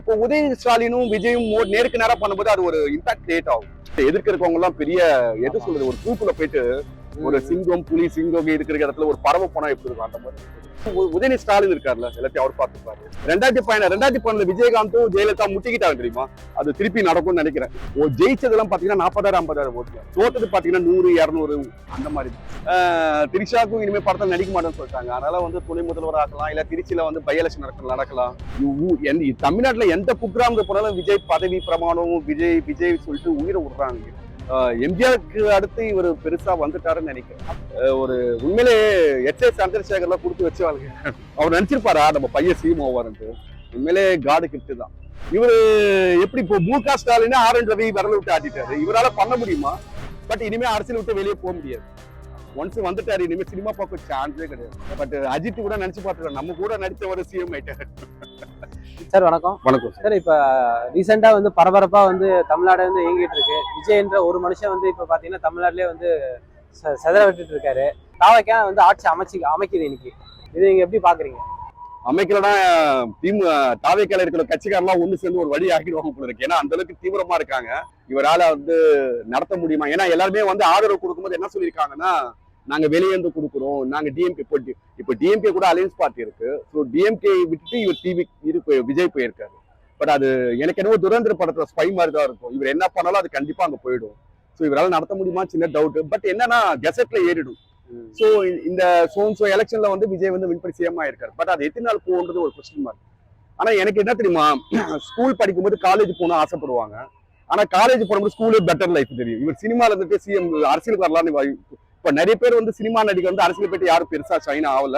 இப்போ உதயநிதி ஸ்டாலினும் விஜயும் நேருக்கு நேரா பண்ணும்போது அது ஒரு இம்பாக்ட் கிரியேட் ஆகும். எதிர்க்க இருக்கவங்க எல்லாம் பெரிய எது சொல்றது, ஒரு குரூப்ல போயிட்டு ஒரு சிங்கம் புலி சிங்கம் இருக்கிற இடத்துல ஒரு பறவை போனா எப்படி இருக்கும் அந்த மாதிரி. உதயநிதி ஸ்டாலின் இருக்காருல்ல, எல்லாத்தையும் அவர் பார்த்துப்பாரு. 2012 விஜயகாந்தும் ஜெயலலிதா முட்டிக்கிட்டாங்க தெரியுமா, அது திருப்பி நடக்கும்னு நினைக்கிறேன். ஜெயிச்சதெல்லாம் பாத்தீங்கன்னா 40,000-50,000 ஓட்டு, தோத்தது பாத்தீங்கன்னா 100-200 அந்த மாதிரி. திரிஷாக்கும் இனிமே படத்தில் நடிக்க மாட்டேன்னு சொல்லிட்டாங்க. அதனால வந்து துணை முதல்வர் ஆக்கலாம், இல்ல திருச்சியில வந்து பை எலெக்ஷன் நடக்கலாம். தமிழ்நாட்டுல எந்த குக்கிராமுக்கு போனாலும் விஜய் பதவி பிரமாணம் விஜய் சொல்லிட்டு உயிரை விடுறாங்க. எம்ஜிஆருக்கு அடுத்து இவர் பெருசா வந்துட்டாருன்னு நினைக்கிறேன். ஒரு உண்மையிலே சந்திரசேகர்லாம் கொடுத்து வச்சுவாங்க. அவர் நினைச்சிருப்பாரா நம்ம பையன் சிஎம் ஆவாருன்ட்டு? உண்மையிலே காடு கிஃப்ட் தான். இவரு எப்படி இப்போ மு.க. ஸ்டாலின் ஆர்.என். ரவி விரல விட்டு ஆட்டிட்டாரு, இவரால பண்ண முடியுமா? பட் இனிமே அரசியல் விட்டு வெளியே போக முடியாது. ஒன்ஸ் வந்துட்டாரு, இனிமே சினிமா பார்க்க சான்ஸே கிடையாது. பட் அஜித் கூட நினைச்சு பார்த்துருக்காரு, நம்ம கூட நடிச்ச ஒரு சிஎம் ஆயிட்டாரு. சார் வணக்கம். வணக்கம் சார். இப்ப ரீசெண்டா வந்து பரபரப்பா வந்து தமிழ்நாடு வந்து இயங்கிட்டு இருக்கு. விஜய்ன்ற ஒரு மனுஷன் வந்து இப்ப பாத்தீங்கன்னா தமிழ்நாட்டிலே வந்து செதற விட்டுட்டு இருக்காரு. தாவைக்கா வந்து ஆட்சி அமைக்குது இன்னைக்கு. இது நீங்க எப்படி பாக்குறீங்க? அமைக்கலன்னா தாவைக்கால இருக்கிற கட்சிக்காரெல்லாம் ஒண்ணு சேர்ந்து ஒரு வழி ஆக்கிடுவாங்க போல இருக்கு. ஏன்னா அந்த அளவுக்கு தீவிரமா இருக்காங்க. இவரால வந்து நடத்த முடியுமா? ஏன்னா எல்லாருமே வந்து ஆதரவு கொடுக்கும்போது என்ன சொல்லியிருக்காங்கன்னா, நாங்க வெளியேந்து கொடுக்குறோம், நாங்க டிஎம்கே போட்டு, இப்ப டிஎம்கே கூட அலையன்ஸ் பார்ட்டி இருக்கு. ஸோ டிஎம்கே விட்டுட்டு இவர் விஜய் போயிருக்காரு. பட் அது எனக்கு என்னவோ துரந்திர படத்துல ஸ்பை மாதிரி தான் இருக்கும். இவர் என்ன பண்ணாலும் அது கண்டிப்பா அங்க போயிடும். ஸோ இவரால் நடத்த முடியுமா சின்ன டவுட். பட் என்னன்னா கெசட்ல ஏறிடும். ஸோ இந்த எலெக்ஷன்ல வந்து விஜய் வந்து வின் பண்ணி சிஎம் ஆயிருக்காரு. பட் அது எத்தனை நாள் போகுன்றது ஒரு கொஸ்டின் மார்க். ஆனா எனக்கு என்ன தெரியுமா, ஸ்கூல் படிக்கும்போது காலேஜ் போகணும் ஆசைப்படுவாங்க. ஆனா காலேஜ் போகும்போது ஸ்கூலே பெட்டர் லைஃப் தெரியும். இவர் சினிமால இருந்துட்டு சிஎம் அரசியலுக்கு வரலான்னு. இப்ப நிறைய பேர் வந்து சினிமா நடிகை வந்து அரசியல் போயிட்டு யாரும் பெருசா ஷைன் ஆகல.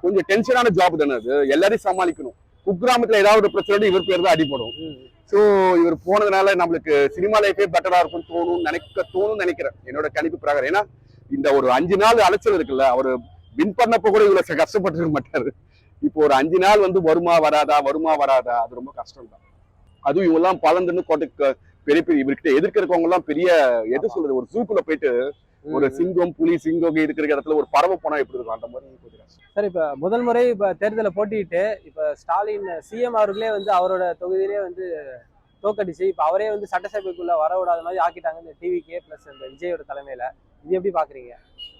கொஞ்சம் டென்ஷனான ஜாப் தானே அது, எல்லாரையும் சமாளிக்கணும். குக்கிராமத்துல ஏதாவது ஒரு பிரச்சனை இவர் பேர் தான் அடிப்படும். சோ இவர் போனதுனால நம்மளுக்கு சினிமா லைஃபே பெட்டரா இருக்கும் தோணும்னு நினைக்கிறேன், என்னோட கணிப்பு பிரகாரம். ஏன்னா இந்த ஒரு 5 நாள் அலைச்சல் இருக்குல்ல, அவரு வின் பண்ணப்ப கூட இவ்வளவு கஷ்டப்பட்டு மாட்டாரு. இப்போ ஒரு 5 நாள் வந்து வருமா வராதா அது ரொம்ப கஷ்டம் தான். அதுவும் இவங்க எல்லாம் பலந்துன்னு பெரிய இவர்கிட்ட எதிர்க்க இருக்கவங்க எல்லாம் பெரிய எது சொல்றது, ஒரு ஜூக்குள்ள போயிட்டு ஒரு சிங்கம் புலி சிங்கம் இருக்கிற இடத்துல ஒரு பறவை போனா எப்படி இருக்கும் அந்த மாதிரி. சார் இப்ப முதல் முறை இப்ப தேர்தலை போட்டிட்டு இப்ப ஸ்டாலின் சிஎம் அவர்களே வந்து அவரோட தொகுதியிலே வந்து தோக்கடிச்சு இப்ப அவரே வந்து சட்டசபைக்குள்ள வர விடாத மாதிரி ஆக்கிட்டாங்க இந்த டிவிகே பிளஸ் இந்த விஜயோட தலைமையில. இது எப்படி பாக்குறீங்க?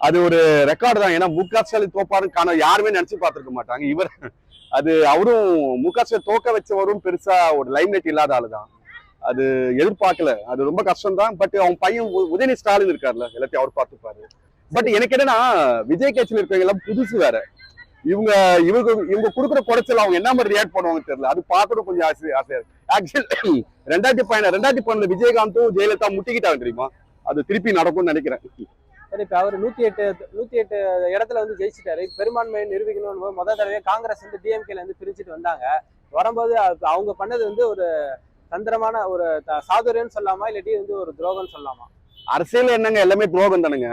அது ஒரு ரெக்கார்டு தான். ஏன்னா மு.க. ஸ்டாலின் தோப்பாருன்னு யாருமே நினைச்சு பார்த்திருக்க மாட்டாங்க. இவர் அவரும் மு.க. ஸ்டாலின் தோக்க வச்சவரும் பெருசா ஒரு லைம்லைட் இல்லாத ஆளுதான். அது எதிர்பார்க்கல, அது ரொம்ப கஷ்டம் தான். பட் அவன் பையன் உதயநிதி ஸ்டாலின் இருக்காருல்ல, எல்லாத்தையும் அவர் பார்த்துப்பாரு. பட் எனக்கு என்னன்னா, விஜய் கட்சியில் இருக்கிறவங்க எல்லாம் புதுசு வேற. இவங்க கொடுக்குற குறைச்சல் அவங்க என்ன மாதிரி ரியாக்ட் பண்ணுவாங்க தெரியல. அது பார்க்கணும் கொஞ்சம் ஆசையா இருக்கு. ஆக்சுவலி 2012 விஜயகாந்தும் ஜெயலலிதா முட்டிக்கிட்டாங்க தெரியுமா, அது திருப்பி நடக்கும்னு நினைக்கிறேன். சரி, இப்ப அவர் 108 இடத்துல வந்து ஜெயிச்சிட்டாரு. பெரும்பான்மையை நிரூபிக்கணும் முதல் தடவை காங்கிரஸ் வந்து டிஎம்கேல இருந்து பிரிச்சுட்டு வந்தாங்க. வரும்போது அவங்க பண்ணது வந்து ஒரு தந்திரமான ஒரு சாதுரியன்னு சொல்லலாமா, இல்லாட்டி வந்து ஒரு துரோகம் சொல்லலாமா? அரசியல் என்னங்க, எல்லாமே துரோகம் தானுங்க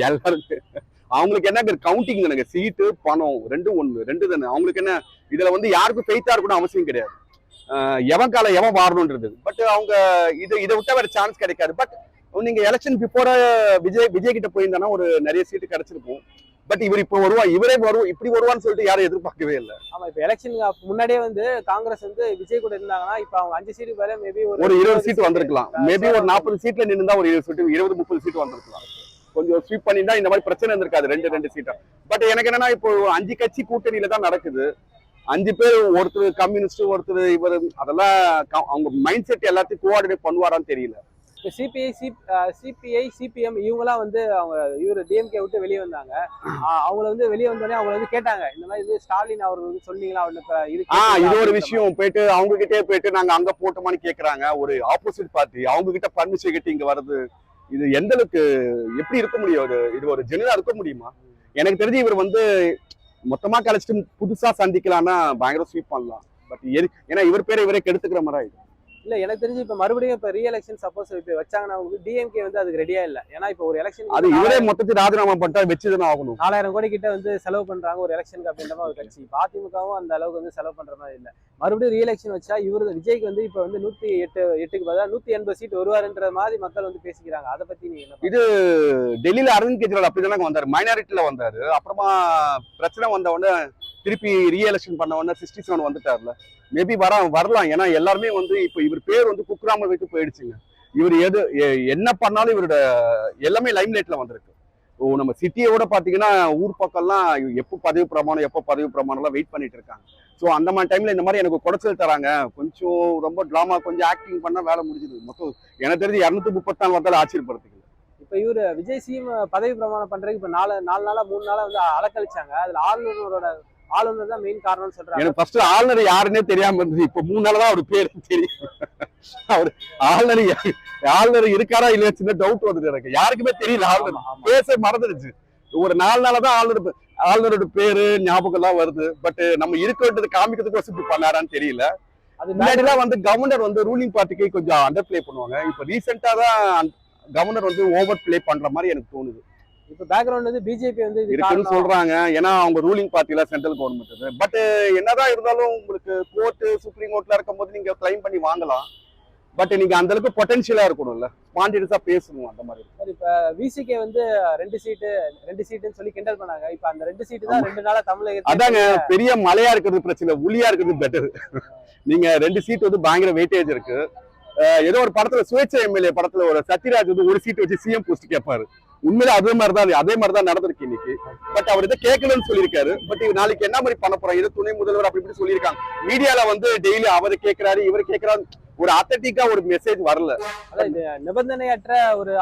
எல்லாருக்கும். அவங்களுக்கு என்ன கவுண்டிங் தானுங்க, சீட்டு பணம் ரெண்டு தானே அவங்களுக்கு. என்ன இதுல வந்து யாருக்கும் ஃபெய்த்தா இருக்கணும் அவசியம் கிடையாது. எவன் கால எவன் வாரணும்ன்றது. பட் அவங்க இதை விட்டா வேற சான்ஸ் கிடைக்காது. பட் நீங்க எலெக்ஷன் பிஃபோர விஜய் கிட்ட போயிருந்தானா ஒரு நிறைய சீட்டு கிடைச்சிருக்கும். பட் இவர் இப்ப இப்படி வருவான்னு சொல்லிட்டு யாரும் எதிர்பார்க்கவே இல்லை. ஆமா, இப்ப எலெக்ஷனுக்கு முன்னாடியே வந்து காங்கிரஸ் வந்து விஜய் கூட இருந்தாங்கன்னா இப்ப அவங்க 5 சீட்டு பேர மேபி ஒரு 20 சீட் வந்திருக்கலாம். மேபி ஒரு 40 சீட்ல நின்றுதான் ஒரு 20-30 சீட் வந்திருக்கலாம். கொஞ்சம் ஸ்வீப் பண்ணிருந்தா இந்த மாதிரி பிரச்சனை இருந்திருக்காது, 2 சீட்டா. பட் எனக்கு என்னன்னா, இப்போ 5 கட்சி கூட்டணியில தான் நடக்குது. 5 பேர், ஒருத்தர் கம்யூனிஸ்ட், ஒருத்தர் இவர், அதெல்லாம் அவங்க மைண்ட் செட் எல்லாத்தையும் கோஆர்டினேட் பண்ணுவாரான்னு தெரியல. சிபிஐ சிபிஎம் இவங்கெல்லாம் வந்து அவங்க இவர் டிஎம்கே விட்டு வெளியே வந்தாங்க. அவங்கள வந்து வெளியே வந்தோடனே அவங்க வந்து கேட்டாங்க, இந்த மாதிரி இது ஸ்டாலின் அவர் வந்து சொன்னீங்களா இது ஒரு விஷயம். போயிட்டு அவங்க கிட்டே போயிட்டு நாங்க அங்க போட்டோமான்னு கேக்குறாங்க. ஒரு ஆப்போசிட் பார்ட்டி அவங்க கிட்ட பர்மிஷன் கிட்ட இங்க வருது. இது எந்த அளவுக்கு எப்படி இருக்க முடியும்? இது ஒரு ஜெனரலா இருக்க முடியுமா? எனக்கு தெரிஞ்சு இவர் வந்து மொத்தமா கழிச்சிட்டு புதுசா சந்திக்கலாம்னா பயங்கர ஸ்வீப் பண்ணலாம். பட் ஏன்னா இவர் பேரை இவரே கெடுத்துக்கிற மாதிரி ஆயிடும். இல்ல, எனக்கு தெரிஞ்சு இப்ப மறுபடியும் இப்ப ரீஎலெக்ஷன் சப்போஸ் இப்ப வச்சாங்கன்னா டிஎம்கே வந்து அதுக்கு ரெடியா இல்ல. ஏன்னா இப்ப ஒரு எலெக்ஷன் அது இவரே மொத்தத்தில் ராஜினாமா பண்ணிட்டா வச்சுதான் ஆகணும். 4000 கோடி கிட்ட வந்து செலவு பண்றாங்க ஒரு எலெக்ஷனுக்கு அப்படின்ற மாதிரி ஒரு கட்சி. அதிமுகவும் அந்த அளவுக்கு வந்து செலவு பண்ற மாதிரி இல்ல. மறுபடியும் ரீஎலெக்ஷன் வச்சா இவரு விஜய்க்கு வந்து இப்ப வந்து 108க்கு பதிலா 180 சீட் வருவாருன்ற மாதிரி மக்கள் வந்து பேசிக்கிறாங்க. அதை பத்தி நீங்க என்ன? இது டெல்லியில அரவிந்த் கெஜ்ரிவால் அப்படிதானே வந்தாரு, மைனாரிட்டில வந்தாரு. அப்புறமா பிரச்சனை வந்த உடனே திருப்பி ரீஎலெக்ஷன் பண்ண உடனே 67 வந்துட்டாருல. மேபி வரலாம். ஏன்னா எல்லாருமே வந்து இப்ப இவர் பேர் வந்து குக்கிராம வைத்து போயிடுச்சுங்க. இவர் என்ன பண்ணாலும் இவரோட எல்லாமே லைம் லைட்ல வந்திருக்கு. நம்ம சிட்டியோட பாத்தீங்கன்னா ஊர் பக்கம்லாம் எப்போ பதவி பிரமாணம் வெயிட் பண்ணிட்டு இருக்காங்க. ஸோ அந்த மாதிரி டைம்ல இந்த மாதிரி எனக்கு குடைச்சல் தராங்க, கொஞ்சம் ரொம்ப டிராமா கொஞ்சம் ஆக்டிங் பண்ணா வேலை முடிஞ்சுது. மொத்தம் எனக்கு தெரிஞ்சு 234 வந்தாலும் ஆச்சரியப்படுத்திக்கல. இப்ப இவரு விஜய் சிஎம் பதவி பிரமாணம் பண்றதுக்கு இப்ப 4 நாளா 3 நாளா வந்து அலக்கழிச்சாங்க. அதுல ஆளுநர் தான் மெயின் காரணம்னு சொல்றாங்க. எனக்கு ஃபர்ஸ்ட் ஆளுநர் யாருன்னே தெரியாம இருந்தது. இப்ப 3 நாள் தான் அவர் பேரு தெரியும். அவர் ஆளுநர் இருக்காரா இல்லையா சின்ன டவுட் வந்துட்டு எனக்கு. யாருக்குமே தெரியல, ஆளுநர் பேச மறந்துடுச்சு. ஒரு 4 நாளா தான் ஆளுநரோட பேரு ஞாபகம் எல்லாம் வருது. பட் நம்ம இருக்கிறது காமிக்கிறதுக்கு இப்படி பண்ணாரான்னு தெரியல. அது முன்னாடிலாம் வந்து கவர்னர் வந்து ரூலிங் பார்ட்டிக்கு கொஞ்சம் அண்டர் பிளே பண்ணுவாங்க. இப்ப ரீசெண்டா தான் கவர்னர் வந்து ஓவர் பிளே பண்ற மாதிரி எனக்கு தோணுது. இப்ப பேக்ரவுண்ட் வந்து பிஜேபி வந்து இருக்குன்னு சொல்றாங்க. ஏன்னா அவங்க ரூலிங் பார்ட்டில சென்ட்ரல் கவர்மெண்ட். பட் என்னதான் இருந்தாலும் உங்களுக்கு கோர்ட் சுப்ரீம் கோர்ட்ல இருக்கும்போது நீங்க கிளைம் பண்ணி வாங்கலாம். பட் நீங்க அந்த அளவுக்கு பொட்டன்ஷியலா இருக்கணும்ல, ஸ்பான்டினியஸா பேசணும் அந்த மாதிரி. இப்ப விசிகே வந்து 2 சீட்டுன்னு சொல்லி கிண்டல் பண்ணாங்க. இப்ப அந்த 2 சீட்டு தான் 2 நாளா தமிழக அதாங்க பெரிய மலையா இருக்கிறது பிரச்சனை, உளியா இருக்கிறது பெட்டர். நீங்க 2 சீட் வந்து பயங்கர வெயிட்டேஜ் இருக்கு. ஏதோ ஒரு படத்துல சுயேட்சை எம்எல்ஏ படத்துல ஒரு சத்யராஜ் வந்து ஒரு சீட் வச்சு சிஎம் போஸ்ட் கேட்பாரு. உண்மையில அதே மாதிரிதான் நடந்திருக்கு இன்னைக்கு. பட் அவர் இதை கேட்கலன்னு சொல்லியிருக்காரு. பட் நாளைக்கு என்ன மாதிரி பண்ண போறாங்க, இது துணை முதல்வர் அப்படி இப்படி சொல்லியிருக்காங்க. மீடியால வந்து டெய்லி அவர் கேட்கிறாரு இவர் கேட்கிறாரு, ஒரு அத்தட்டிக்கா ஒரு மெசேஜ் வரல. நிபந்தனையற்ற ஒரு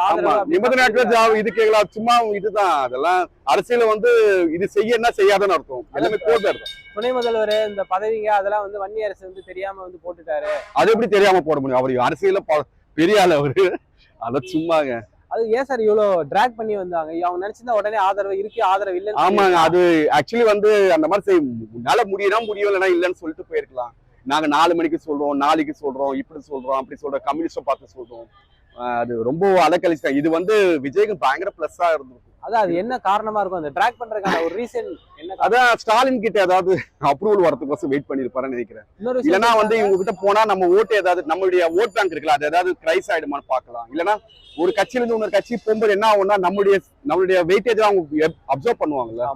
நிபந்தனையற்ற இது கேட்கலாம், சும்மா இதுதான். அதெல்லாம் அரசியல வந்து இது செய்யன்னா செய்யாதன்னு அர்த்தம். எல்லாமே போட்டு துணை முதல்வர் இந்த பதவிங்க அதெல்லாம் வந்து வன்னி அரசு வந்து தெரியாம வந்து போட்டுட்டாரு. அது எப்படி தெரியாம போட முடியும்? அவர் அரசியல பெரிய ஆள் அவரு. அத சும்மாங்க. அது ஏன் சார் இவ்வளவு டிராக் பண்ணி வந்தாங்க? அவங்க நினைச்சிருந்தா உடனே ஆதரவு இருக்கு, ஆதரவு இல்ல. ஆமாங்க, அது ஆக்சுவலி வந்து அந்த மாதிரி முன்னால முடியும் இல்லைன்னா இல்லைன்னு சொல்லிட்டு போயிருக்கலாம். நாங்க 4 மணிக்கு சொல்றோம், நாளைக்கு சொல்றோம், இப்படி சொல்றோம், அப்படி சொல்றோம், கம்யூனிஸ்ட பார்த்து சொல்றோம். அது ரொம்ப அலக்கழிச்சிட்டாங்க. இது வந்து விஜய்க்கு பயங்கர பிளஸ்ஸா இருந்திருக்கும். அதான் அது என்ன காரணமா இருக்கும் அந்த டிராக் பண்றதுக்கான ஒரு ரீசன் என்ன? அதான் ஸ்டாலின் கிட்ட ஏதாவது அப்ரூவல் வரதுக்கோசம் வெயிட் பண்ணிருப்பாருன்னு நினைக்கிறேன். இல்லைன்னா வந்து இவங்க கிட்ட போனா நம்ம ஓட்டு ஏதாவது நம்மளுடைய ஓட் பேங்க் இருக்குல்ல, அது ஏதாவது கிரைஸ் ஆயிடுமான்னு பாக்கலாம். இல்லைன்னா ஒரு கட்சியில இருந்து இன்னொரு கட்சி போகும்போது என்ன ஆகும்னா நம்மளுடைய வெயிட்டேஜ் அவங்க அப்சர்வ் பண்ணுவாங்கல்ல.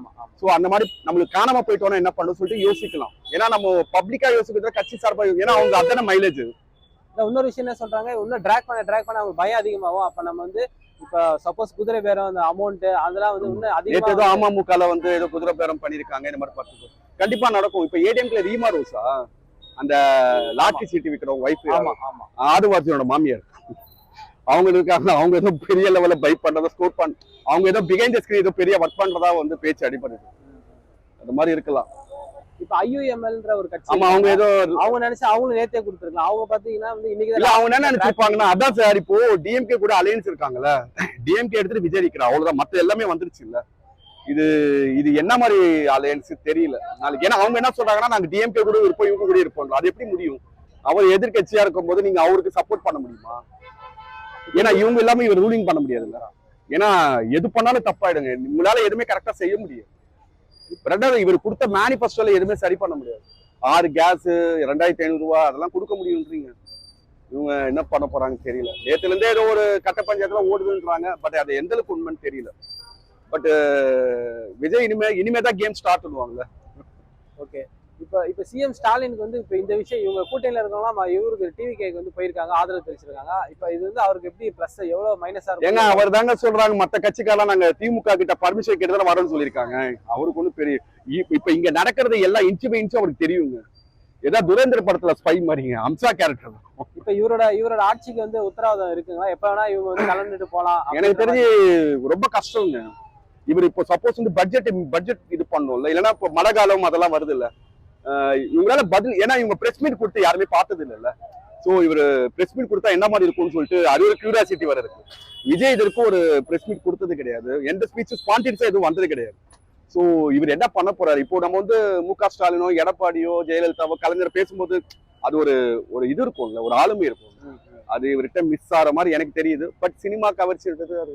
சோ அந்த மாதிரி நம்மளுக்கு காணாம போயிட்டோம்னா என்ன பண்ணணும் சொல்லிட்டு யோசிக்கலாம். ஏன்னா நம்ம பப்ளிக்கா யோசிக்கிறத கட்சி சார்பா, ஏன்னா அவங்க அதான மைலேஜ். இன்னொரு விஷயம் என்ன சொல்றாங்க, இன்னும் டிராக் பண்ண அவங்க பயம் அதிகமாகும். அப்ப நம்ம வந்து இப்ப சப்போஸ் குதிரை பேரம் அந்த அமௌண்ட் அதெல்லாம் வந்து இன்னும் அதிகமா ஏதோ அமமுகல வந்து ஏதோ குதிரை பேரம் பண்ணிருக்காங்க. இந்த மாதிரி பார்த்து கண்டிப்பா நடக்கும். இப்ப ஏடிஎம்ல ரீமா ரோசா அந்த லாட்டரி சீட்டு விற்கிறவங்க வைஃப், ஆதிவாசியோட மாமியார், அவங்க இருக்காங்க. அவங்க ஏதோ பெரிய லெவல்ல பை பண்றதா ஸ்கோர் பண்ண, அவங்க ஏதோ பிஹைண்ட் தி ஸ்கிரீன் ஏதோ பெரிய ஒர்க் பண்றதா வந்து பேச்சு அடிப்படுது. அந்த மாதிரி இருக்கலாம். இப்ப ஐயுஎம்எல்ன்ற ஒரு கட்சி, ஆமா, அவங்க ஏதோ அவங்க நினைச்சு அவங்களும் நேத்தே கொடுத்துருக்காங்க. அவங்க பாத்தீங்கன்னா வந்து இன்னைக்கு அவங்க என்ன நினைச்சிருப்பாங்கன்னா, அதான் சார் இப்போ டிஎம்கே கூட அலையன்ஸ் இருக்காங்கல்ல, டிஎம்கே எடுத்துட்டு விஜய் நிக்கிறா, அவ்வளவுதான், மத்த எல்லாமே வந்துருச்சு இல்ல. இது என்ன மாதிரி அலையன்ஸ் தெரியல நாளைக்கு. ஏன்னா அவங்க என்ன சொல்றாங்கன்னா, நாங்க டிஎம்கே கூட இருப்போம், இவங்க கூட இருப்போம். அது எப்படி முடியும்? அவர் எதிர்கட்சியா இருக்கும் போது நீங்க அவருக்கு சப்போர்ட் பண்ண முடியுமா? ஏன்னா இவங்க எல்லாமே இவர் ரூலிங் பண்ண முடியாதுல்ல. ஏன்னா எது பண்ணாலும் தப்பாயிடுங்க. உங்களால எதுவுமே கரெக்டா செய்ய முடியும். ரெண்டாவது இவர் கொடுத்த மேனிபெஸ்டோல எதுவுமே சரி பண்ண முடியாது. 6 கேஸ் 2500 ரூபாய் அதெல்லாம் கொடுக்க முடியும்ன்றீங்க. இவங்க என்ன பண்ண போறாங்க தெரியல. நேத்துல இருந்தே ஏதோ ஒரு கட்ட பஞ்சாயத்துல ஓடுதுன்றாங்க. பட் அது எந்த அளவுக்கு உண்மைன்னு தெரியல. பட் விஜய் இனிமேதான் கேம் ஸ்டார்ட் பண்ணுவாங்கல்ல. ஓகே, இப்ப சிஎம் ஸ்டாலினுக்கு வந்து இப்ப இந்த விஷயம் இவங்க கூட்டணியில இருக்கவங்க இவருக்கு டிவிகேக்கு வந்து போயிருக்காங்க, ஆதரவு தெரிவிச்சிருக்காங்க. இப்ப இது வந்து அவருக்கு எப்படி பிளஸ் எவ்வளவு மைனஸா இருக்கும்? ஏங்க அவர் தாங்க சொல்றாங்க, மத்த கட்சிக்காரெல்லாம் நாங்க திமுக கிட்ட பர்மிஷன் கேட்டு வரணும்னு சொல்லியிருக்காங்க. அவருக்கு ஒண்ணு பெரிய இப்ப இங்க நடக்கிறது எல்லாம் இன்ச்சு பை இன்ச்சு அவருக்கு தெரியுங்க. ஏதாவது துரேந்திர படத்துல ஸ்பை மாதிரிங்க, அம்சா கேரக்டர். இப்ப இவரோட ஆட்சிக்கு வந்து உத்தரவாதம் இருக்குங்களா? எப்ப வேணா இவங்க வந்து கலந்துட்டு போலாம்? எனக்கு தெரிஞ்சு ரொம்ப கஷ்டம்ங்க. இவர் இப்போ சப்போஸ் வந்து பட்ஜெட் இது பண்ணணும்ல, இல்லைன்னா இப்போ மழை காலம் அதெல்லாம் வருது இல்ல, இவங்களால பதில். ஏன்னா இவங்க பிரஸ் மீட் கொடுத்து யாருமே பார்த்தது இல்லைல்ல. சோ இவர் பிரஸ் மீட் கொடுத்தா என்ன மாதிரி இருக்கும்னு சொல்லிட்டு அது ஒரு கியூரியாசிட்டி வர இருக்கு. விஜய் இதற்கு ஒரு பிரஸ் மீட் கொடுத்தது கிடையாது, எந்த ஸ்பீச் ஸ்பான்டினியஸா எதுவும் வந்தது கிடையாது. சோ இவர் என்ன பண்ண போறாரு? இப்போ நம்ம வந்து மு.க. ஸ்டாலினோ எடப்பாடியோ ஜெயலலிதாவோ கலைஞர் பேசும்போது அது ஒரு இது இருக்கும்ல, ஒரு ஆளுமை இருக்கும். அது இவர்கிட்ட மிஸ் ஆகிற மாதிரி எனக்கு தெரியுது. பட் சினிமா கவர்ச்சி எடுத்தது அது.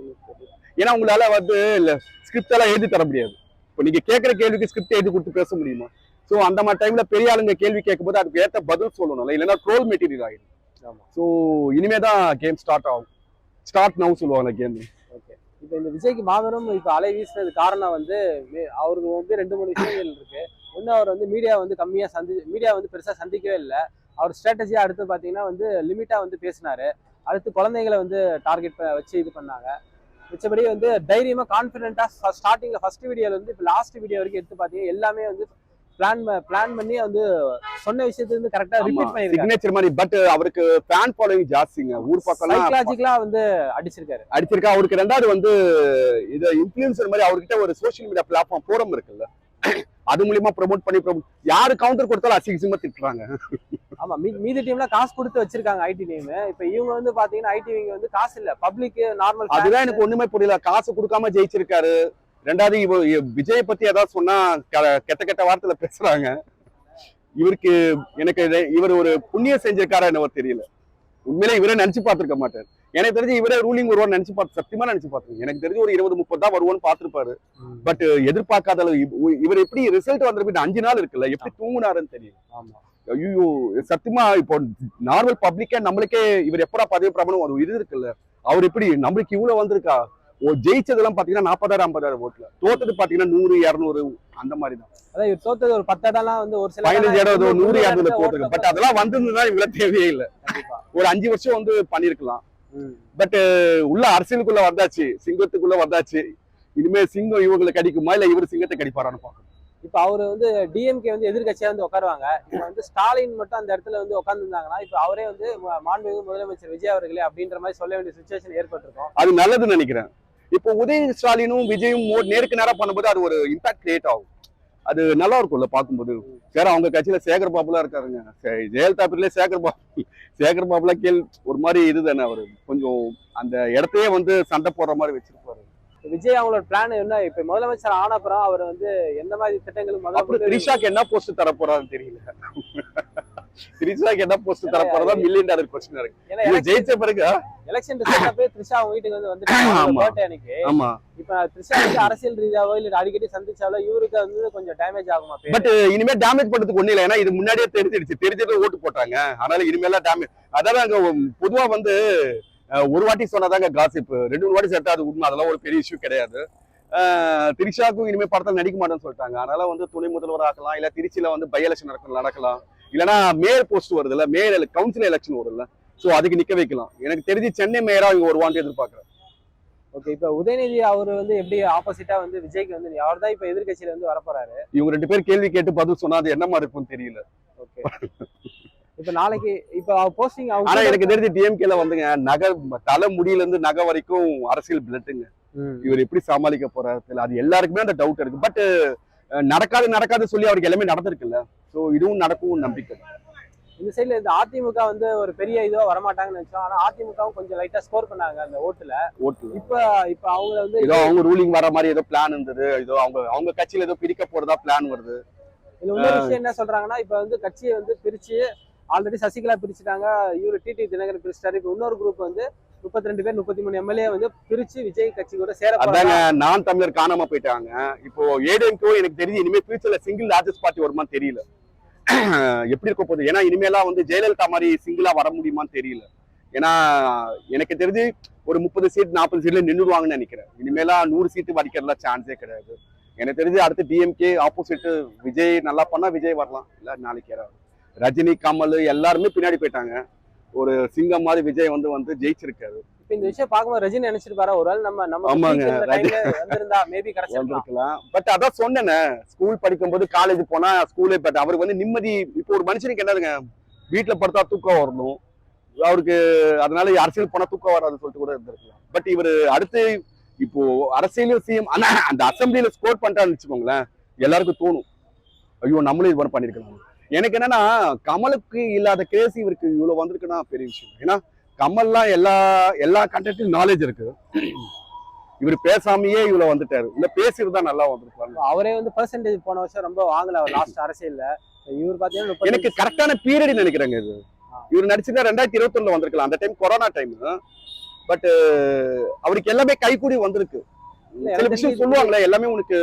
ஏன்னா உங்களால வந்து ஸ்கிரிப்ட் எல்லாம் எழுதி தர முடியாது. இப்போ நீங்க கேட்கிற கேள்விக்கு ஸ்கிரிப்ட் எழுதி கொடுத்து பேச முடியுமா? சோ அந்த மாதிரி டைம்ல பெரிய ஆளுங்க கேள்வி கேட்கும் போது அதுக்கு ஏற்ற பதில் சொல்லணும்ல, இல்லைன்னா ட்ரோல் மெட்டீரியல் ஆயிடும். சோ இனிமேதான் கேம் ஸ்டார்ட் ஆகும். ஸ்டார்ட் நவ் சொல்லுவாங்க கேம். ஓகே, இப்ப இந்த விஜய்க்கு மாபெரும் இப்ப அலை வீசுறது காரணம் வந்து அவருக்கு வந்து 2-3 விஷயங்கள் இருக்கு. இன்னும் அவர் வந்து மீடியா வந்து மீடியா வந்து பெருசா சந்திக்கவே இல்லை. அவர் ஸ்ட்ராட்டஜியா அடுத்து பாத்தீங்கன்னா வந்து லிமிட்டா வந்து பேசினாரு. அடுத்து குழந்தைகளை வந்து டார்கெட் வச்சு இது பண்ணாங்க. மிச்சபடி வந்து தைரியமா கான்பிடென்ட்டா ஸ்டார்டிங்ல ஃபர்ஸ்ட் வீடியோல இருந்து இப்போ லாஸ்ட் வீடியோ வரைக்கும் எடுத்து பாத்தீங்கன்னா எல்லாமே வந்து பிளான் பண்ணி வந்து சொன்ன விஷயத்தை வந்து கரெக்டா ரிப்பீட் பண்ணிருக்காரு. சிக்னேச்சர் மாதிரி. பட் அவருக்கு ஃபேன் ஃபாலோவிங் ஜாஸ்திங்க. ஊர் பக்கம் சைக்காலஜிக்கலா வந்து அடிச்சிருக்கா. அவருக்கு ரெண்டாவது வந்து இது இன்ஃப்ளூயன்சர் மாதிரி அவர்கிட்ட ஒரு சோஷியல் மீடியா பிளாட்ஃபார்ம் ஃபோரம் இருக்குல்ல, அது மூலியமா ப்ரோமோட் பண்ணி யாரு கவுண்டர் கொடுத்தாலும் அசிங்கமா திட்டுறாங்க. ஆமா, மீதி டீம்ல காசு கொடுத்து வச்சிருக்காங்க ஐடி டீம். இப்ப இவங்க வந்து பாத்தீங்கன்னா ஐடி விங்க வந்து காசு இல்ல, பப்ளிக் நார்மல். அதுதான் எனக்கு ஒண்ணுமே புரியல. காசு கொடுக்காம ஜெயிச்சிருக்காரு. ரெண்டாவது விஜய் பத்தி ஏதாவது சொன்னா கெட்ட கெட்ட வார்த்தையில பேசுறாங்க. இவருக்கு எனக்கு இவர் ஒரு புண்ணியம் செஞ்சிருக்காரா என்னவோ தெரியல. உண்மையிலே இவரே நினைச்சு பார்த்திருக்க மாட்டார். எனக்கு தெரிஞ்சு இவரே ரூலிங் வருவான்னு நினைச்சு சத்தியமா நினைச்சு பார்த்துருங்க. எனக்கு தெரிஞ்சு ஒரு 20-30 தான் வருவான்னு பார்த்திருப்பாரு. பட் எதிர்பார்க்காத அளவு இவர் எப்படி ரிசல்ட் வந்திருக்கு 5 நாள் இருக்குல்ல, எப்படி தூங்குனாருன்னு தெரியும். ஆமா, ஐயோ சத்தியமா இப்போ நார்மல் பப்ளிக்கே நம்மளுக்கே இவர் எப்படா பதவி பிரபலம் ஒரு இது இருக்குல்ல, அவர் எப்படி நம்மளுக்கு இவ்வளவு வந்திருக்கா. ஜெயிச்சதெல்லாம் பாத்தீங்கன்னா 40,000-50,000 ஓட்டுல, தோத்தது பாத்தீங்கன்னா 100-200 அந்த மாதிரி தான். அதான் இவர் தோத்தது ஒரு 10 இடம்லாம் வந்து ஒரு சில 15 இடம் 100-200 தோத்துருக்கு. பட் அதெல்லாம் வந்திருந்தா இவ்வளவு தேவையே இல்லை. ஒரு 5 வருஷம் வந்து பண்ணிருக்கலாம். பட் உள்ள அரசியலுக்குள்ள வந்தாச்சு, சிங்கத்துக்குள்ள வந்தாச்சு. இனிமே சிங்கம் இவங்களை கடிக்குமா இல்ல இவர் சிங்கத்தை கடிப்பாரான்னு பாக்கணும். இப்ப அவரு வந்து டிஎம்கே வந்து எதிர்கட்சியா வந்து உட்காருவாங்க. இப்ப வந்து ஸ்டாலின் மட்டும் அந்த இடத்துல வந்து உட்கார்ந்து இருந்தாங்கன்னா இப்ப அவரே வந்து மாண்புமிகு முதலமைச்சர் விஜய் அவர்களே அப்படின்ற மாதிரி சொல்ல வேண்டிய சிச்சுவேஷன் ஏற்பட்டிருக்கும். அது நல்லதுன்னு நினைக்கிறேன். இப்போ உதய ஸ்டாலினும் விஜயும் நேருக்கு நேரா பண்ணும்போது அது ஒரு இம்பாக்ட் கிரியேட் ஆகும். அது நல்லா இருக்கும்ல பார்க்கும்போது. சரி, அவங்க கட்சியில சேகர் பாபுலாம் இருக்காருங்க. ஜெயலலிதா பேர்லயே சேகர் பாபுலாம் ஒரு மாதிரி இதுதானே, அவரு கொஞ்சம் அந்த இடத்தையே வந்து சண்டை போடுற மாதிரி வச்சிருப்பாரு. விஜய் அவங்களோட பிளான் என்ன? இப்ப முதலமைச்சர் ஆன அப்புறம் அவர் வந்து எந்த மாதிரி திட்டங்கள் திரிஷாக்கு என்ன போஸ்ட் தர போறாருன்னு தெரியல. திரிஷாக்கு என்ன போஸ்ட் தர போறதா மில்லியன் டாலர் क्वेश्चन இருக்கு. ஜெயிச்ச பிறகு எலெக்ஷன் ரிசல்ட் அப்பே திரிஷா அவங்க வீட்டுக்கு வந்து வந்துட்டாங்க அன்னைக்கு. ஆமா, இப்ப திரிஷா வந்து அரசியல் ரீதியாவோ இல்ல அடிக்கடி சந்திச்சாலோ இவருக்கு வந்து கொஞ்சம் டேமேஜ் ஆகுமா? பட் இனிமே டேமேஜ் பண்றதுக்கு ஒண்ணு இல்லை. ஏன்னா இது முன்னாடியே தெரிஞ்சது ஓட்டு போட்டாங்க. அதனால இனிமேலாம் டேமேஜ். அதாவது அங்க பொதுவா வந்து ஒரு வாட்டி சொன்னாதாங்க காசிப், 2-3 வாட்டி சேர்த்தா அது உண்மை. அதெல்லாம் ஒரு பெரிய இஷ்யூ கிடையாது. திரிஷாக்கும் இனிமே படத்தில் நடிக்க மாட்டேன்னு சொல்லிட்டாங்க. அதனால வந்து துணை முதல்வர் ஆக்கலாம், இல்ல திருச்சியில வந்து பை எலெக்ஷன் நடக்கலாம், இல்லைன்னா மேயர் போஸ்ட் வருது இல்ல, மேயர் கவுன்சில் எலெக்ஷன் வருதுல்ல, சோ அதுக்கு நிக்க வைக்கலாம். எனக்கு தெரிஞ்சு சென்னை மேயரா இவங்க வருவான்னு எதிர்பார்க்கிறேன். ஓகே, இப்ப உதயநிதி அவர் வந்து எப்படி ஆப்போசிட்டா வந்து விஜய்க்கு வந்து அவர் தான் இப்ப எதிர்கட்சியில வந்து வரப்போறாரு. இவங்க 2 பேர் கேள்வி கேட்டு பதில் சொன்னா அது என்ன மாதிரி இருக்கும்னு தெரியல. ஓகே, இப்ப நாளைக்கு இப்ப போஸ்டிங் ஆனா எனக்கு தெரிஞ்சு டிஎம்கேல வந்துங்க நகை தலை முடியில இருந்து நகை வரைக்கும் அரசியல் பிளட்டுங்க. இவர் எப்படி சமாளிக்க போறாரு தெரியல. அது எல்லாருக்குமே அந்த டவுட் இருக்கு. பட் நடக்காது சொல்லி அவருக்கு எல்லாமே நடந்திருக்குல்ல, சோ இதுவும் நடக்கும் நம்பிக்கை. இந்த சைடுல இந்த அதிமுக வந்து ஒரு பெரிய இதுவா வரமாட்டாங்கன்னு நினைச்சோம். ஆனா அதிமுகவும் கொஞ்சம் லைட்டா ஸ்கோர் பண்ணாங்க அந்த ஓட்டுல. இப்ப அவங்க வந்து ஏதோ அவங்க ரூலிங் வர மாதிரி ஏதோ பிளான் இருந்தது. ஏதோ அவங்க கட்சியில ஏதோ பிரிக்க போறதா பிளான் வருது. இதுல இன்னொரு விஷயம் என்ன சொல்றாங்கன்னா, இப்ப வந்து கட்சியை வந்து பிரிச்சு ஆல்ரெடி சசிகலா பிரிச்சுட்டாங்க, இவரு டிடி தினகரன் பிரிச்சுட்டாரு. இப்ப இன்னொரு குரூப் வந்து 32 பேர் 33 எம்எல்ஏ வந்து பிரிச்சு விஜய் கட்சி கூட சேர போறாங்க. நான் தமிழர் காணாம போயிட்டாங்க. இப்போ ஏடிஎம்கே எனக்கு தெரிஞ்சு இனிமே ஃபியூச்சர்ல சிங்கிள் லார்ஜஸ்ட் பார்ட்டி வருமான்னு தெரியல. எப்படி இருக்க போகுது? ஏன்னா இனிமேலாம் வந்து ஜெயலலிதா மாதிரி சிங்கிளா வர முடியுமான்னு தெரியல. ஏன்னா எனக்கு தெரிஞ்சு ஒரு 30 சீட் 40 சீட்ல நின்றுடுவாங்கன்னு நினைக்கிறேன். இனிமேலாம் 100 சீட்டு வடிக்கிறதுல சான்ஸே கிடையாது. எனக்கு தெரிஞ்சு அடுத்து டிஎம்கே ஆப்போசிட் விஜய் நல்லா பண்ணா விஜய் வரலாம், இல்ல நாளைக்கு யாராவது ரஜினி கமல் எல்லாருமே பின்னாடி போயிட்டாங்க. ஒரு சிங்கம் மாதிரி விஜய் வந்து ஜெயிச்சிருக்காரு. இப்ப இந்த விஷயம் பார்க்கும்போது ரஜினி நினைச்சிருப்பாரா ஒருவேளை நம்ம வந்திருந்தா மேபி கிடைச்சிருக்கலாம். பட் அதான் சொன்னேனே, ஸ்கூல் படிக்கும்போது காலேஜ் போனா ஸ்கூலே. பட் அவருக்கு வந்து நிம்மதி. இப்போ ஒரு மனுஷனுக்கு என்னதுங்க, வீட்டுல படுத்தா தூக்கம் வரணும் அவருக்கு, அதனால அரசியல் போனா தூக்கம் வராதுன்னு சொல்லிட்டு கூட இருந்திருக்கலாம். பட் இவர் அடுத்து இப்போ அரசியலும் சிஎம் ஆனா அந்த அசம்பிளியில ஸ்கோர் பண்ணிட்டான்னு வச்சுக்கோங்களேன், எல்லாருக்கும் தோணும் ஐயோ நம்மளும் இது பண்ணிருக்கலாம். எனக்கு என்னன்னா கமலுக்கு இல்லாத கிரேசி இவருக்கு இவ்வளவு வந்திருக்குன்னா பெரிய விஷயம். ஏன்னா கமல்லாம் எல்லா கண்டென்ட்டும் நாலேஜ் இருக்கு. இவர் பேசாமையே இவ்வளவு வந்துட்டாரு. இல்ல பேசிருந்தா நல்லா வந்திருப்பாரு. அவரே வந்து பெர்சன்டேஜ் போன வருஷம் ரொம்ப வாங்கல அவர் லாஸ்ட் அரசியல்ல. இவர் பாத்தீங்கன்னா எனக்கு கரெக்டான பீரியட் நினைக்கிறேங்க. இது இவர் நடிச்சதா 2021 வந்திருக்கலாம். அந்த டைம் கொரோனா டைம். பட் அவருக்கு எல்லாமே கைக்கூடி வந்திருக்கு. சில விஷயம் சொல்லுவாங்களே, எல்லாமே உனக்கு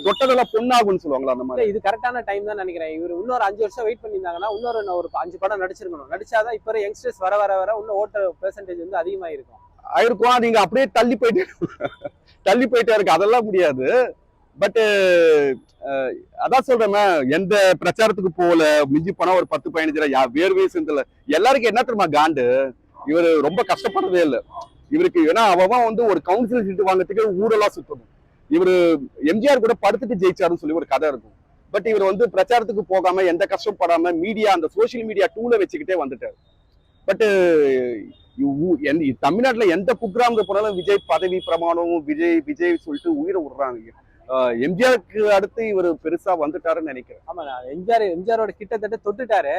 தொட்டதெல்லாம் பொண்ணாகும்னு சொல்லுவாங்களா, அந்த மாதிரி. இது கரெக்டான டைம் தான் நினைக்கிறேன். இவர் இன்னொரு 5 வருஷம் வெயிட் பண்ணியிருந்தாங்கன்னா இன்னொரு 5 படம் நடிச்சிருக்கணும். நடிச்சாதான் இப்ப யங்ஸ்டர்ஸ் வர இன்னும் ஓட்டர் பெர்சன்டேஜ் வந்து அதிகமாயிருக்கும். ஆயிருக்கும். நீங்க அப்படியே தள்ளி போயிட்டே இருக்கு. அதெல்லாம் முடியாது. பட் அதான் சொல்றேன், எந்த பிரச்சாரத்துக்கு போகல, மிஞ்சி போனா ஒரு 10-15 வேர்வே சிந்தல. எல்லாருக்கும் என்ன தெரியுமா காண்டு, இவரு ரொம்ப கஷ்டப்படுறதே இல்லை இவருக்கு. ஏன்னா அவன் வந்து ஒரு கவுன்சிலர் சீட்டு வாங்குறதுக்கு ஊரெல்லாம் சுத்தணும். இவரு எம்ஜிஆர் கூட படுத்துட்டு ஜெயிச்சாருன்னு சொல்லி ஒரு கதை இருக்கும். பட் இவர் வந்து பிரச்சாரத்துக்கு போகாம எந்த கஷ்டப்படாம மீடியா, அந்த சோசியல் மீடியா டூல வச்சுக்கிட்டே வந்துட்டாரு. பட் தமிழ்நாட்டுல எந்த குக்கிராமுக்கு போனாலும் விஜய் பதவி பிரமாணம், விஜய் விஜய் சொல்லிட்டு உயிரை விடுறாங்க. எம்ஜிஆருக்கு அடுத்து இவர் பெருசா வந்துட்டாருன்னு நினைக்கிறேன். ஆமா, எம்ஜிஆரோட கிட்டத்தட்ட தொட்டுட்டாரு.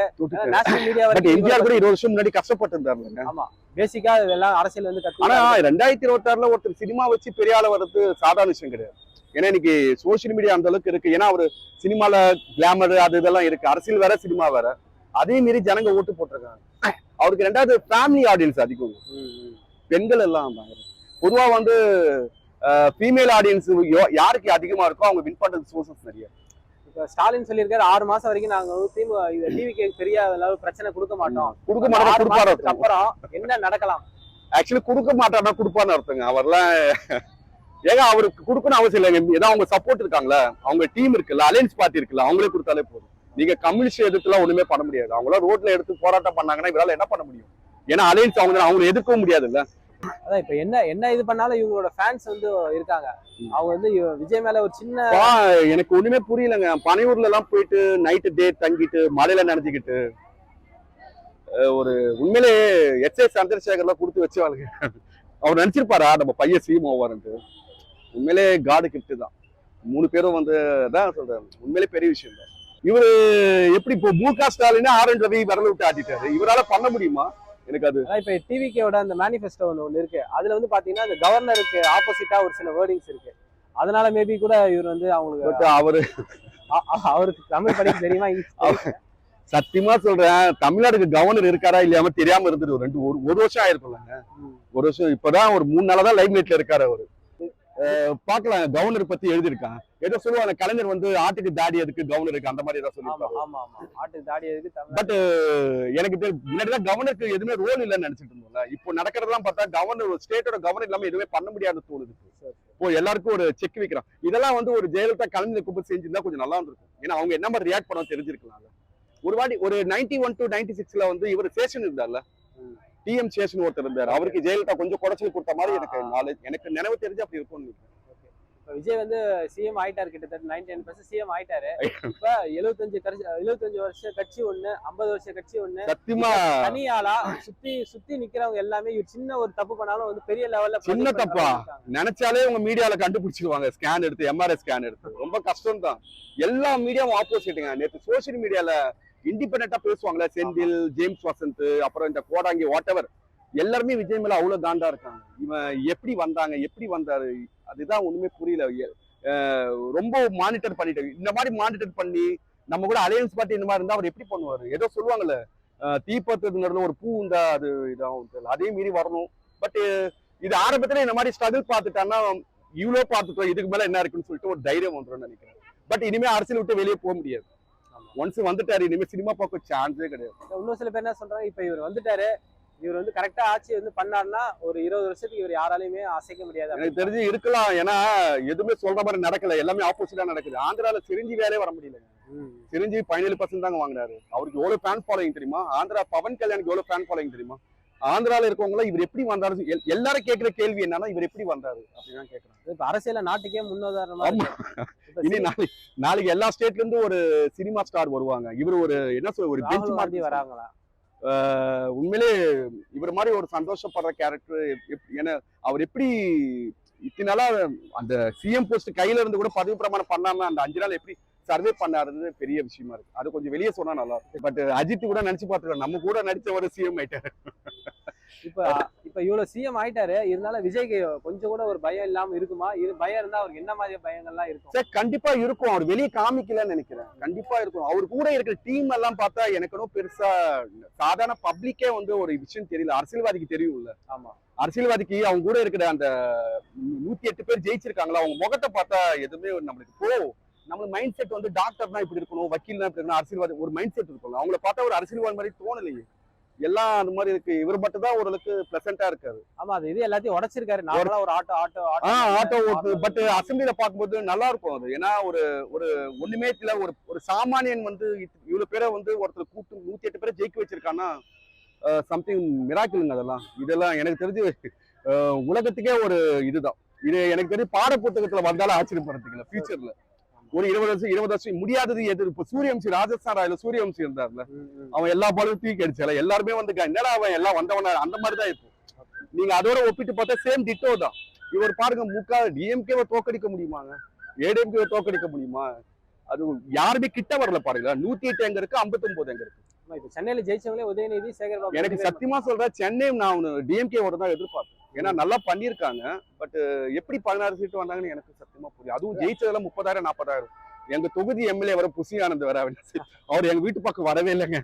நேஷனல் மீடியா பட் எம்ஜிஆர் கூட 20 வருஷம் முன்னாடி கஷ்டப்பட்டு இருந்தாருங்க. ஆமா, பேசிக்கா இதெல்லாம் அரசியல் வந்து ஆனா 2026ல ஒருத்தர் சினிமா வச்சு பெரிய ஆள வர்றது சாதாரண விஷயம் கிடையாது. ஏன்னா இன்னைக்கு சோசியல் மீடியா அந்த அளவுக்கு இருக்கு. ஏன்னா அவரு சினிமால கிளாமர் அது இதெல்லாம் இருக்கு, அரசியல் வேற சினிமா வேற. அதே மீறி ஜனங்க ஓட்டு போட்டிருக்காங்க. அவருக்கு 2வது ஃபேமிலி ஆடியன்ஸ் அதிகம், பெண்கள் எல்லாம். பொதுவா வந்து ஃபீமேல் ஆடியன்ஸ் யாருக்கு அதிகமா இருக்கோ அவங்க வின் பண்றது சோர்சஸ் நிறைய. இப்ப ஸ்டாலின் சொல்லியிருக்காரு 6 மாசம் வரைக்கும் நாங்க டிவிக்கு பெரிய பிரச்சனை கொடுக்க மாட்டோம். அப்புறம் என்ன நடக்கலாம்? ஆக்சுவலி கொடுக்க மாட்டாருன்னா கொடுப்பான்னு அர்த்தங்க. அவர்லாம் ஏங்க அவருக்கு கொடுக்கணும் அவசியம் இல்லைங்க. ஏதாவது அவங்க சப்போர்ட் இருக்காங்களா, அவங்க டீம் இருக்குல்ல, அலையன்ஸ் பார்ட்டி இருக்குல்ல, அவங்களே கொடுத்தாலே போதும். நீங்க கம்யூனிஸ்ட் எதிர்த்துலாம் ஒண்ணுமே பண்ண முடியாது. அவங்களாம் ரோட்ல எடுத்து போராட்டம் பண்ணாங்கன்னா இவரால என்ன பண்ண முடியும்? ஏன்னா அலையன்ஸ் அவங்க எதிர்க்கவும் முடியாதுல்ல. அதான் இப்ப என்ன இது பண்ணாலும் இவங்களோட ஃபேன்ஸ் வந்து இருக்காங்க. அவங்க வந்து விஜய் மேல ஒரு சின்ன எனக்கு ஒண்ணுமே புரியலங்க. பனையூர்ல எல்லாம் போயிட்டு நைட்டு டே தங்கிட்டு மழையில நினைச்சுக்கிட்டு ஒரு உண்மையிலே எஸ்.ஏ. சந்திரசேகர்லாம் கொடுத்து வச்சவாளுங்க. அவர் நினைச்சிருப்பாரா நம்ம பையன் சிஎம் ஆவாருன்ட்டு? உண்மையிலே காடு கிஃப்ட் தான். 3 பேரும் வந்து தான் சொல்றேன், உண்மையிலே பெரிய விஷயம் தான். இவரு எப்படி இப்போ மு.க. ஸ்டாலின் ஆர்.என். ரவி விரல விட்டு ஆட்டிட்டாரு, இவரால பண்ண முடியுமா? எனக்கு அது இப்ப டிவிக்கோட அந்த மேனிஃபெஸ்டோ ஒண்ணு இருக்கு. அதுல வந்து பாத்தீங்கன்னா அந்த கவர்னருக்கு ஆப்போசிட்டா ஒரு சில வேர்டிங்ஸ் இருக்கு. அதனால மேபி கூட இவர் வந்து அவருக்கு தமிழ் படிக்க தெரியுமா? சத்தியமா சொல்றேன், தமிழ்நாடுக்கு கவர்னர் இருக்காரா இல்லையாம தெரியாம இருந்துட்டு ஒரு வருஷம் ஆயிருக்கும்லங்க. ஒரு வருஷம் இப்பதான் ஒரு 3 நாளா தான் லைம் லைட்ல இருக்காரு அவரு. பாக்கலாம், கவர்னர் பத்தி எழுதிருக்கான். ஏதோ சொல்லுவாங்க, கலைஞர் வந்து ஆட்டுக்கு தாடி எதுக்கு கவர்னருக்கு, அந்த மாதிரி ஏதாவது சொல்லிருக்காரு. பட் எனக்கு முன்னாடிதான் கவர்னருக்கு எதுவுமே ரோல் இல்லைன்னு நினைச்சிட்டு இருந்தோம்ல. இப்போ நடக்கிறதெல்லாம் பார்த்தா கவர்னர், ஸ்டேட்டோட கவர்னர் இல்லாம எதுவுமே பண்ண முடியாது தோணுது. இப்போ எல்லாருக்கும் ஒரு செக் வைக்கிறான். இதெல்லாம் வந்து ஒரு ஜெயலலிதா கலைஞர் கூப்பிட்டு செஞ்சிருந்தா கொஞ்சம் நல்லா இருந்திருக்கும். ஏன்னா அவங்க என்ன மாதிரி ரியாக்ட் பண்ண தெரிஞ்சிருக்கலாம். ஒரு வாட்டி ஒரு 91 to 96ல வந்து இவர் சேஷன் இருந்தார்ல, டிஎம் சேஷன் ஒருத்தர் இருந்தார். அவருக்கு ஜெயலலிதா கொஞ்சம் குறைச்சல் கொடுத்த மாதிரி எனக்கு நினைவு தெரிஞ்சு அப்படி இருக்கும். விஜய் வந்து சிஎம் ஆயிட்டாரு, கிட்டத்தட்ட 99% சிஎம் ஆயிட்டாரு. இப்ப 75 வருஷம் கட்சி ஒண்ணு, 50 வருஷம் கட்சி ஒண்ணு, சத்தியமா தனியாளா சுத்தி நிக்கிறவங்க எல்லாமே சின்ன ஒரு தப்பு பண்ணாலும் வந்து பெரிய லெவல்ல சின்ன தப்பா நினைச்சாலே உங்க மீடியால கண்டுபிடிச்சிருவாங்க. ஸ்கேன் எடுத்து, எம்ஆர்ஐ ஸ்கேன் எடுத்து. ரொம்ப கஷ்டம் தான். எல்லா மீடியாவும் ஆப்போசிட்டுங்க. நேற்று சோசியல் மீடியால இண்டிபெண்டா பேசுவாங்களே, செந்தில், ஜேம்ஸ் வசந்த், அப்புறம் இந்த கோடாங்கி, வாட் எவர், எல்லாருமே விஜய் மேல அவ்வளவு தாண்டா இருக்காங்க. இவன் எப்படி வந்தாரு, அதுதான் ஒண்ணுமே புரியல. ரொம்ப மானிட்டர் பண்ணிட்டு, இந்த மாதிரி மானிட்டர் பண்ணி நம்ம கூட அலையன்ஸ் பார்ட்டி இந்த மாதிரி இருந்தா அவர் எப்படி பண்ணுவாரு? ஏதோ சொல்லுவாங்கல்ல, தீபத்துக்கு நடுவில் ஒரு பூ இருந்தா அது இதாகும், அதே மீறி வரணும். பட் இது ஆரம்பத்துல இந்த மாதிரி ஸ்ட்ரகிள் பார்த்துட்டான்னா இவ்வளவு பார்த்துட்டோம், இதுக்கு மேல என்ன இருக்குன்னு சொல்லிட்டு ஒரு தைரியம் வந்துடும் நினைக்கிறேன். பட் இனிமே அரசியல் விட்டு வெளியே போக முடியாது. ஒன்ஸ் வந்துட்டாரு, இனிமே சினிமா பார்க்க சான்ஸே கிடையாது. இன்னும் சில பேர் என்ன சொல்றாங்க, இப்ப இவர் வந்துட்டாரு, இவர் வந்து கரெக்டா ஆட்சி வந்து பண்ணாருன்னா ஒரு 20 வருஷத்துக்கு இவர் யாராலையுமே அசைக்க முடியாது. எனக்கு தெரிஞ்சு இருக்கலாம். ஏன்னா எதுவுமே சொல்ற மாதிரி நடக்கல, எல்லாமே ஆப்போசிட்டா நடக்குது. ஆந்திரால சிரஞ்சி வேலையே வர முடியல. சிரஞ்சி 17% தாங்க வாங்கினாரு. அவருக்கு எவ்வளவு ஃபேன் ஃபாலோயிங் தெரியுமா? ஆந்திரா பவன் கல்யாணுக்கு எவ்வளவு ஃபேன் ஃபாலோயிங் தெரியுமா? ஆந்திரால இருக்கவங்கள இவர் எப்படி வந்தாரு, எல்லாரும் கேட்கிற கேள்வி என்னன்னா இவர் எப்படி வந்தாரு அப்படிதான் கேட்கறாங்க. இப்ப அரசியல நாட்டுக்கே முன்னுதாரணமா. இனி நாளைக்கு எல்லா ஸ்டேட்ல இருந்து ஒரு சினிமா ஸ்டார் வருவாங்க. இவர் ஒரு என்ன சொல்ற, ஒரு பெஞ்ச் மார்க் வராங்களா? உண்மையிலே இவர் மாதிரி ஒரு சந்தோஷப்படுற கேரக்டர். ஏன்னா அவர் எப்படி இத்தனை நாளா அந்த சிஎம் போஸ்ட் கையில இருந்து கூட பதவி பிரமாணம் பண்ணாம அந்த 5 நாள் எப்படி சர்வே பண்ணாருன்னு பெரிய விஷயமா இருக்கு. அது கொஞ்சம் வெளியே சொன்னா நல்லா இருக்கும். பட் அஜித் கூட நினைச்சு பார்த்துருக்கோம், நம்ம கூட நடிச்ச ஒரு சிஎம் ஆயிட்டாரு. இப்ப இவ்வளவு சிஎம் ஆயிட்டாரு, இருந்தாலும் விஜய்க்கு கொஞ்சம் கூட ஒரு பயம் இல்லாம இருக்குமா? இது பயம் இருந்தா அவருக்கு என்ன மாதிரி பயங்கள்லாம் இருக்கும்? சார் கண்டிப்பா இருக்கும். அவர் வெளியே காமிக்கலன்னு நினைக்கிறேன். கண்டிப்பா இருக்கும். அவர் கூட இருக்கிற டீம் எல்லாம் பார்த்தா எனக்கு பெருசா சாதாரண பப்ளிக்கே வந்து ஒரு விஷயம் தெரியல. அரசியல்வாதிக்கு தெரியும்ல. ஆமா, அரசியல்வாதிக்கு அவங்க கூட இருக்கிற அந்த 108 பேர் ஜெயிச்சிருக்காங்களா, அவங்க முகத்தை பார்த்தா எதுவுமே நம்மளுக்கு நம்ம மைண்ட் செட் வந்து டாக்டர்னா இப்படி இருக்கணும், வக்கீல்னா இப்படி இருக்கணும், அரசியல்வாதி ஒரு மைண்ட் செட் இருக்கும். அவங்கள பார்த்தா ஒரு அரசியல்வாதி மாதிரி தோணலையே. எல்லாம் அந்த மாதிரி இருக்கு. இவர் மட்டும் தான் ஓரளவுக்கு பிளசண்டா இருக்காரு. ஆமா அது இது எல்லாத்தையும் உடைச்சிருக்காரு. நார்மலா ஒரு ஆட்டோ ஓட்டு. பட் அசம்பிளில பார்க்கும்போது நல்லா இருக்கும் அது. ஏன்னா ஒரு ஒரு ஒண்ணுமே இல்ல, ஒரு சாமானியன் வந்து இவ்வளவு பேரை வந்து ஒருத்தர் கூப்பிட்டு 108 பேரை ஜெயிக்க வச்சிருக்கான்னா சம்திங் மிராக்கிளுங்க. இதெல்லாம் எனக்கு தெரிஞ்சு உலகத்துக்கே ஒரு இதுதான். இது எனக்கு தெரிஞ்சு பாட புத்தகத்துல வந்தாலும் ஆச்சரியப்படுறதுக்கு இல்லை ஃபியூச்சர்ல. ஒரு 20 வருஷம் முடியாதது எது? இப்ப சூரியவம்சி, ராஜஸ்தான் ராயல சூரியவம்சி இருந்தார்ல, அவன் எல்லா பாலும் தூக்கி அடிச்சால, எல்லாருமே வந்து என்னடா அவன் எல்லாம் வந்தவன அந்த மாதிரிதான் இருக்கும். நீங்க அதோட ஒப்பிட்டு பார்த்தா சேம் டிட்டோ தான். இவர் பாருங்க, டிஎம்கேவை தோக்கடிக்க முடியுமாங்க? ஏடிஎம்கேவை தோக்கடிக்க முடியுமா? அது யாருமே கிட்ட வரல பாருங்க. 108 எங்க இருக்கு, 59 எங்க இருக்கு. இப்ப சென்னையில ஜெயிச்சவங்களே உதயநிதி, சேகர் பாபு. எனக்கு சத்தியமா சொல்றேன், சென்னை நான் டிஎம்கேவோட தான் எதிர்பார்த்தேன். ஏன்னா நல்லா பண்ணியிருக்காங்க. பட் எப்படி 16 சீட்டு வந்தாங்கன்னு எனக்கு சத்தியமா புரியும். அதுவும் ஜெயிச்சதெல்லாம் 30,000 40,000. எங்க தொகுதி எம்எல்ஏ வர புசி ஆனந்த் வர அவர் எங்க வீட்டு பக்கம் வரவே இல்லைங்க.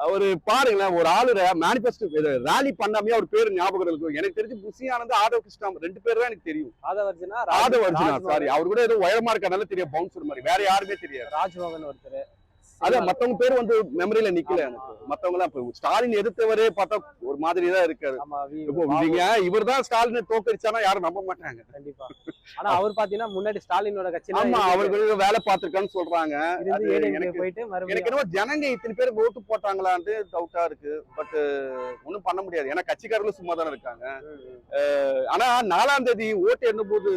அவரு பாருங்களேன், ஒரு ஆளு மேனிபெஸ்டோ ரேலி பண்ணாமே அவர் பேரு ஞாபகம் இருக்கும். எனக்கு தெரிஞ்சு புசி ஆனந்த், ஆதவ் கிருஷ்ணா 2 பேர் தான் எனக்கு தெரியும். ஆதவர்ஜுனா சாரி, அவர் கூட ஏதோ உயரமா இருக்கனால தெரியும், பவுன்சர் மாதிரி. வேற யாருமே தெரியாது. ராஜ்மோகன் ஒருத்தர். அதான் மத்தவங்க பேர் வந்து மெமரியில நிக்கல எனக்கு. மத்தவங்க எல்லாம் இப்ப ஸ்டாலின் எதிர்த்தவரே பார்த்தா ஒரு மாதிரி தான் இருக்காரு. இவர் தான் ஸ்டாலினை தோக்கடிச்சானா யாரும் நம்ப மாட்டாங்க. கண்டிப்பா. ஆனா அவர் பாத்தீங்கன்னா முன்னாடி ஸ்டாலினோட கட்சியில ஆமா அவர்களுக்கு வேலை பார்த்திருக்கான்னு சொல்றாங்க. எனக்கு என்னவோ ஜனங்க இத்தனை பேர் ஓட்டு போட்டாங்களான்னு டவுட்டா இருக்கு. பட் ஒண்ணும் பண்ண முடியாது. ஏன்னா கட்சிக்காரர்களும் சும்மா தானே இருக்காங்க. ஆனா 4ஆம் தேதி ஓட்டு எண்ணும் போது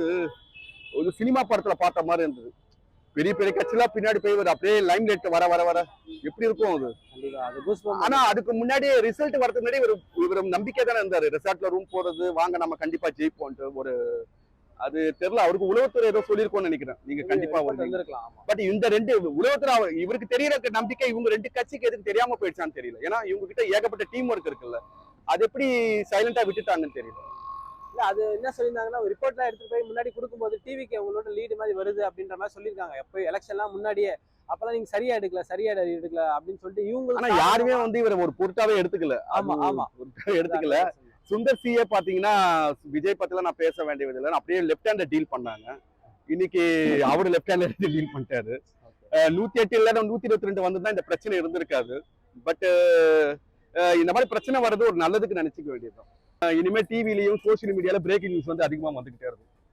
ஒரு சினிமா படத்துல பார்த்த மாதிரி இருந்தது. பெரிய பெரிய கட்சியெல்லாம் பின்னாடி போய் அப்படியே லைம் லைட் வர வர வர எப்படி இருக்கும் அது. ஆனா அதுக்கு முன்னாடி ரிசல்ட் வரதுக்கு முன்னாடி இவர் நம்பிக்கை தானே இருந்தாரு. ரிசார்ட்ல ரூம் போறது, வாங்க நம்ம கண்டிப்பா ஜெயிப்போம்ட்டு ஒரு அது தெரியல. அவருக்கு உளவுத்துறை ஏதோ சொல்லியிருக்கோம்னு நினைக்கிறேன். நீங்க கண்டிப்பா பட் இந்த 2 உளவுத்துறை இவருக்கு தெரியற நம்பிக்கை இவங்க 2 கட்சிக்கு எதுக்கு தெரியாம போயிடுச்சான்னு தெரியல. ஏன்னா இவங்க கிட்ட ஏகப்பட்ட டீம் ஒர்க் இருக்குல்ல, அது எப்படி சைலண்டா விட்டுட்டாங்கன்னு தெரியல. இல்ல அது என்ன சொல்லியிருந்தாங்கன்னா, ரிப்போர்ட்லாம் எடுத்துட்டு போய் முன்னாடி கொடுக்கும்போது டிவிக்கு அவங்களோட லீடு மாதிரி வருது அப்படின்ற மாதிரி சொல்லியிருக்காங்க. எப்போ எலெக்ஷன்லாம் முன்னாடியே அப்பெல்லாம் நீங்க சரியா எடுக்கல அப்படின்னு சொல்லிட்டு இவங்க. ஆனா யாருமே வந்து இவரை ஒரு பொருட்டாவே எடுத்துக்கல. ஆமா எடுத்துக்கல. சுந்தர் சிஏ பாத்தீங்கன்னா விஜய் பத்தில நான் பேச வேண்டியதில்லை, அப்படியே லெப்ட் ஹேண்ட டீல் பண்ணாங்க. இன்னைக்கு அவரு லெப்ட் ஹேண்ட்ல டீல் பண்ணிட்டாரு. 108 இல்ல 122 வந்திருந்தா இந்த பிரச்சனை இருந்திருக்காது. பட் இந்த மாதிரி பிரச்சனை வர்றது ஒரு நல்லதுக்கு நினைச்சுக்க வேண்டியதுதான். இனிமே டிவிலையும் சோசியல் மீடியால பிரேக்கிங் நியூஸ் வந்து அதிகமா வந்துகிட்டே இருக்கும்.